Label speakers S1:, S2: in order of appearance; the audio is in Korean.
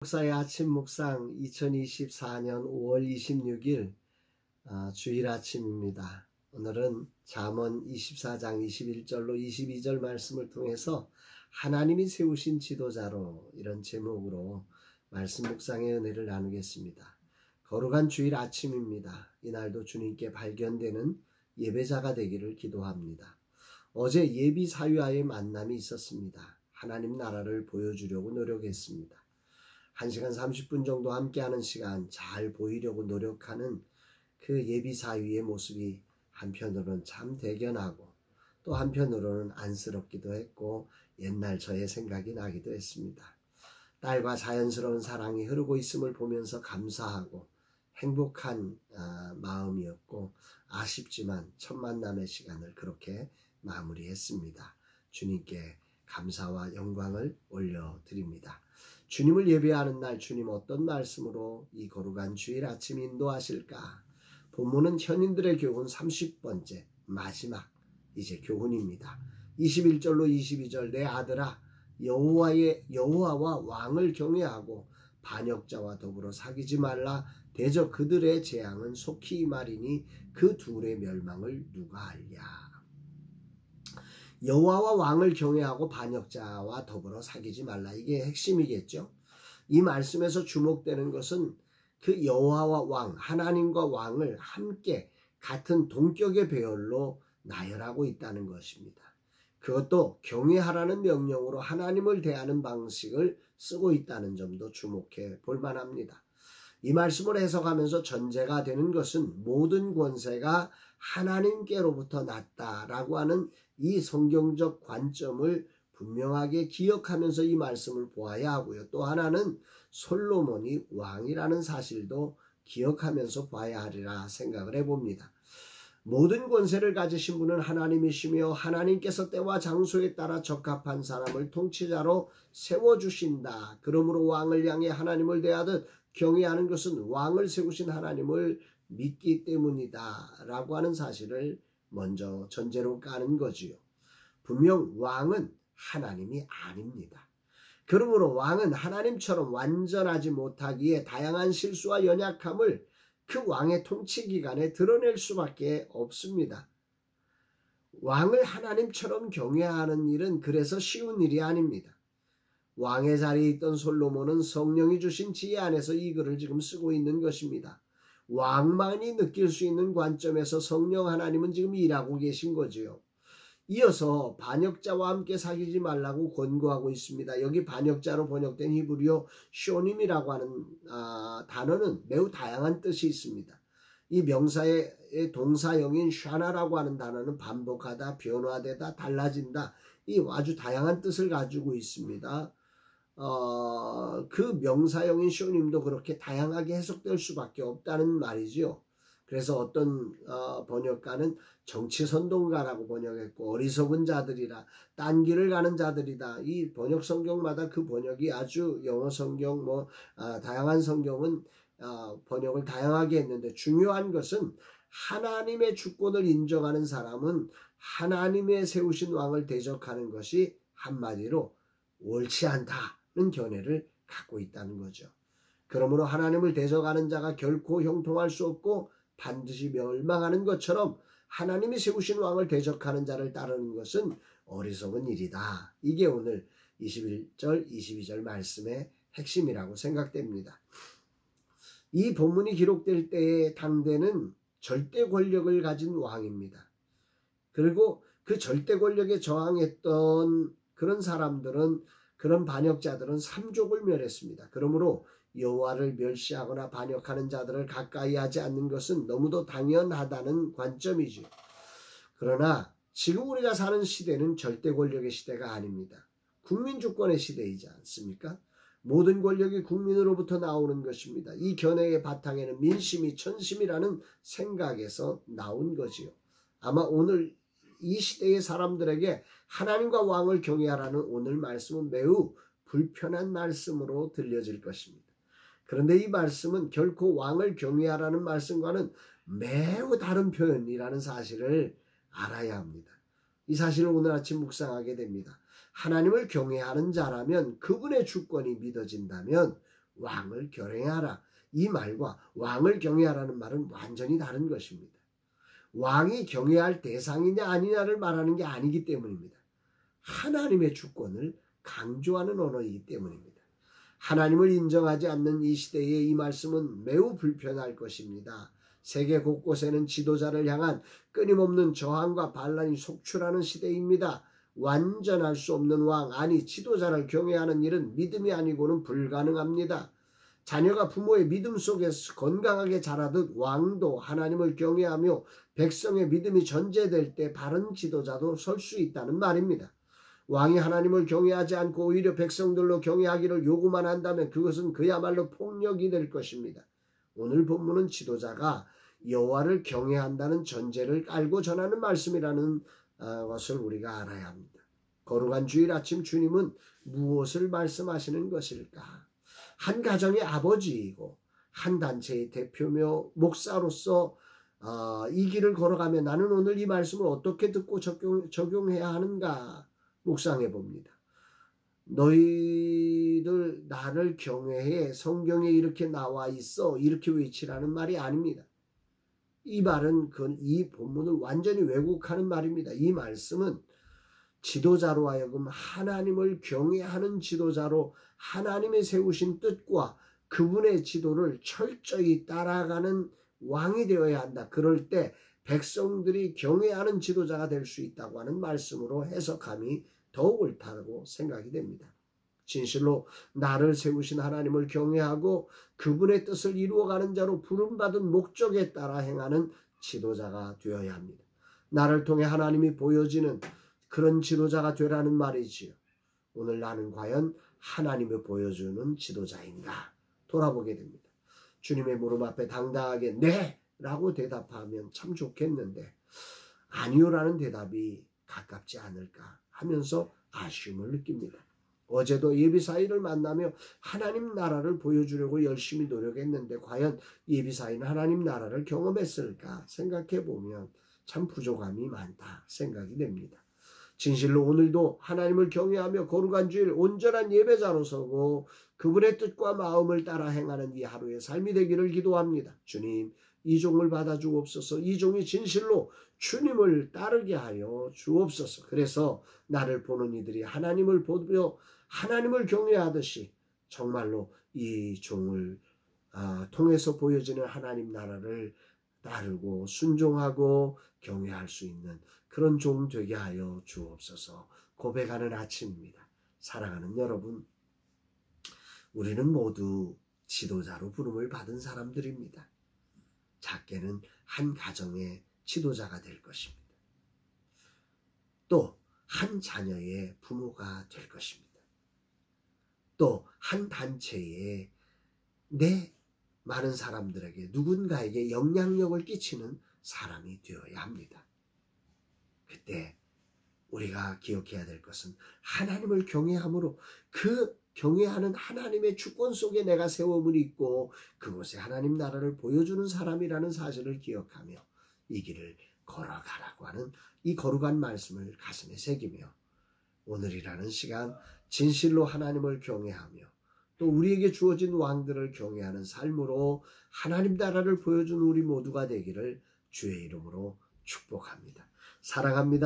S1: 목사의 아침 묵상 2024년 5월 26일 주일 아침입니다. 오늘은 잠언 24장 21절로 22절 말씀을 통해서 하나님이 세우신 지도자로 이런 제목으로 말씀 묵상의 은혜를 나누겠습니다. 거룩한 주일 아침입니다. 이날도 주님께 발견되는 예배자가 되기를 기도합니다. 어제 예비 사유와의 만남이 있었습니다. 하나님 나라를 보여주려고 노력했습니다. 1시간 30분 정도 함께하는 시간 잘 보이려고 노력하는 그 예비 사위의 모습이 한편으로는 참 대견하고 또 한편으로는 안쓰럽기도 했고 옛날 저의 생각이 나기도 했습니다. 딸과 자연스러운 사랑이 흐르고 있음을 보면서 감사하고 행복한 마음이었고 아쉽지만 첫 만남의 시간을 그렇게 마무리했습니다. 주님께 감사와 영광을 올려드립니다. 주님을 예배하는 날 주님 어떤 말씀으로 이 거룩한 주일 아침 인도하실까? 본문은 현인들의 교훈 30번째 마지막 이제 교훈입니다. 21절로 22절 내 아들아 여호와와 왕을 경외하고 반역자와 더불어 사귀지 말라. 대저 그들의 재앙은 속히 임하리니 그 둘의 멸망을 누가 알랴. 여호와와 왕을 경외하고 반역자와 더불어 사귀지 말라. 이게 핵심이겠죠. 이 말씀에서 주목되는 것은 그 여호와와 왕, 하나님과 왕을 함께 같은 동격의 배열로 나열하고 있다는 것입니다. 그것도 경외하라는 명령으로 하나님을 대하는 방식을 쓰고 있다는 점도 주목해 볼 만합니다. 이 말씀을 해석하면서 전제가 되는 것은 모든 권세가 하나님께로부터 났다라고 하는 이 성경적 관점을 분명하게 기억하면서 이 말씀을 보아야 하고요. 또 하나는 솔로몬이 왕이라는 사실도 기억하면서 봐야 하리라 생각을 해봅니다. 모든 권세를 가지신 분은 하나님이시며 하나님께서 때와 장소에 따라 적합한 사람을 통치자로 세워주신다. 그러므로 왕을 향해 하나님을 대하듯 경외하는 것은 왕을 세우신 하나님을 믿기 때문이다 라고 하는 사실을 먼저 전제로 까는 거지요. 분명 왕은 하나님이 아닙니다. 그러므로 왕은 하나님처럼 완전하지 못하기에 다양한 실수와 연약함을 그 왕의 통치 기간에 드러낼 수밖에 없습니다. 왕을 하나님처럼 경외하는 일은 그래서 쉬운 일이 아닙니다. 왕의 자리에 있던 솔로몬은 성령이 주신 지혜 안에서 이 글을 지금 쓰고 있는 것입니다. 왕만이 느낄 수 있는 관점에서 성령 하나님은 지금 일하고 계신 거지요. 이어서 반역자와 함께 사귀지 말라고 권고하고 있습니다. 여기 반역자로 번역된 히브리어 쇼님이라고 하는 단어는 매우 다양한 뜻이 있습니다. 이 명사의 동사형인 샤나라고 하는 단어는 반복하다, 변화되다, 달라진다, 이 아주 다양한 뜻을 가지고 있습니다. 그 명사형인 쇼님도 그렇게 다양하게 해석될 수밖에 없다는 말이지요. 그래서 어떤 번역가는 정치선동가라고 번역했고 어리석은 자들이라 딴 길을 가는 자들이다. 이 번역 성경마다 그 번역이 아주 영어 성경 다양한 성경은 번역을 다양하게 했는데 중요한 것은 하나님의 주권을 인정하는 사람은 하나님의 세우신 왕을 대적하는 것이 한마디로 옳지 않다는 견해를 갖고 있다는 거죠. 그러므로 하나님을 대적하는 자가 결코 형통할 수 없고 반드시 멸망하는 것처럼 하나님이 세우신 왕을 대적하는 자를 따르는 것은 어리석은 일이다. 이게 오늘 21절, 22절 말씀의 핵심이라고 생각됩니다. 이 본문이 기록될 때의 당대는 절대 권력을 가진 왕입니다. 그리고 그 절대 권력에 저항했던 그런 사람들은 그런 반역자들은 삼족을 멸했습니다. 그러므로 여호와를 멸시하거나 반역하는 자들을 가까이 하지 않는 것은 너무도 당연하다는 관점이죠. 그러나 지금 우리가 사는 시대는 절대 권력의 시대가 아닙니다. 국민 주권의 시대이지 않습니까? 모든 권력이 국민으로부터 나오는 것입니다. 이 견해의 바탕에는 민심이 천심이라는 생각에서 나온 거지요. 아마 오늘 이 시대의 사람들에게 하나님과 왕을 경외하라는 오늘 말씀은 매우 불편한 말씀으로 들려질 것입니다. 그런데 이 말씀은 결코 왕을 경외하라는 말씀과는 매우 다른 표현이라는 사실을 알아야 합니다. 이 사실을 오늘 아침 묵상하게 됩니다. 하나님을 경외하는 자라면 그분의 주권이 믿어진다면 왕을 경외하라. 이 말과 왕을 경외하라는 말은 완전히 다른 것입니다. 왕이 경외할 대상이냐 아니냐를 말하는 게 아니기 때문입니다. 하나님의 주권을 강조하는 언어이기 때문입니다. 하나님을 인정하지 않는 이 시대에 이 말씀은 매우 불편할 것입니다. 세계 곳곳에는 지도자를 향한 끊임없는 저항과 반란이 속출하는 시대입니다. 완전할 수 없는 왕, 아니 지도자를 경외하는 일은 믿음이 아니고는 불가능합니다. 자녀가 부모의 믿음 속에서 건강하게 자라듯 왕도 하나님을 경외하며 백성의 믿음이 전제될 때 바른 지도자도 설 수 있다는 말입니다. 왕이 하나님을 경외하지 않고 오히려 백성들로 경외하기를 요구만 한다면 그것은 그야말로 폭력이 될 것입니다. 오늘 본문은 지도자가 여호와를 경외한다는 전제를 깔고 전하는 말씀이라는 것을 우리가 알아야 합니다. 거룩한 주일 아침 주님은 무엇을 말씀하시는 것일까? 한 가정의 아버지이고 한 단체의 대표며 목사로서 이 길을 걸어가며 나는 오늘 이 말씀을 어떻게 듣고 적용해야 하는가 묵상해 봅니다. 너희들 나를 경외해, 성경에 이렇게 나와 있어, 이렇게 외치라는 말이 아닙니다. 이 말은 이 본문을 완전히 왜곡하는 말입니다. 이 말씀은 지도자로 하여금 하나님을 경외하는 지도자로 하나님이 세우신 뜻과 그분의 지도를 철저히 따라가는 왕이 되어야 한다. 그럴 때 백성들이 경외하는 지도자가 될 수 있다고 하는 말씀으로 해석함이 더욱 옳다고 생각이 됩니다. 진실로 나를 세우신 하나님을 경외하고 그분의 뜻을 이루어가는 자로 부름받은 목적에 따라 행하는 지도자가 되어야 합니다. 나를 통해 하나님이 보여지는 그런 지도자가 되라는 말이지요. 오늘 나는 과연 하나님을 보여주는 지도자인가 돌아보게 됩니다. 주님의 무릎 앞에 당당하게 네! 라고 대답하면 참 좋겠는데 아니요라는 대답이 가깝지 않을까 하면서 아쉬움을 느낍니다. 어제도 예비사이를 만나며 하나님 나라를 보여주려고 열심히 노력했는데 과연 예비사이는 하나님 나라를 경험했을까 생각해 보면 참 부족함이 많다 생각이 됩니다. 진실로 오늘도 하나님을 경외하며 거룩한 주일 온전한 예배자로 서고 그분의 뜻과 마음을 따라 행하는 이 하루의 삶이 되기를 기도합니다. 주님, 이 종을 받아주옵소서. 이 종이 진실로 주님을 따르게 하여 주옵소서. 그래서 나를 보는 이들이 하나님을 보며 하나님을 경외하듯이 정말로 이 종을 통해서 보여지는 하나님 나라를 따르고 순종하고 경외할 수 있는 그런 종 되게 하여 주옵소서. 고백하는 아침입니다. 사랑하는 여러분, 우리는 모두 지도자로 부름을 받은 사람들입니다. 작게는 한 가정의 지도자가 될 것입니다. 또 한 자녀의 부모가 될 것입니다. 또 한 단체의 많은 사람들에게 누군가에게 영향력을 끼치는 사람이 되어야 합니다. 그때 우리가 기억해야 될 것은 하나님을 경외함으로 그 경외하는 하나님의 주권 속에 내가 세움을 입고 그곳에 하나님 나라를 보여주는 사람이라는 사실을 기억하며 이 길을 걸어가라고 하는 이 거룩한 말씀을 가슴에 새기며 오늘이라는 시간 진실로 하나님을 경외하며 또 우리에게 주어진 왕들을 경외하는 삶으로 하나님 나라를 보여준 우리 모두가 되기를 주의 이름으로 축복합니다. 사랑합니다.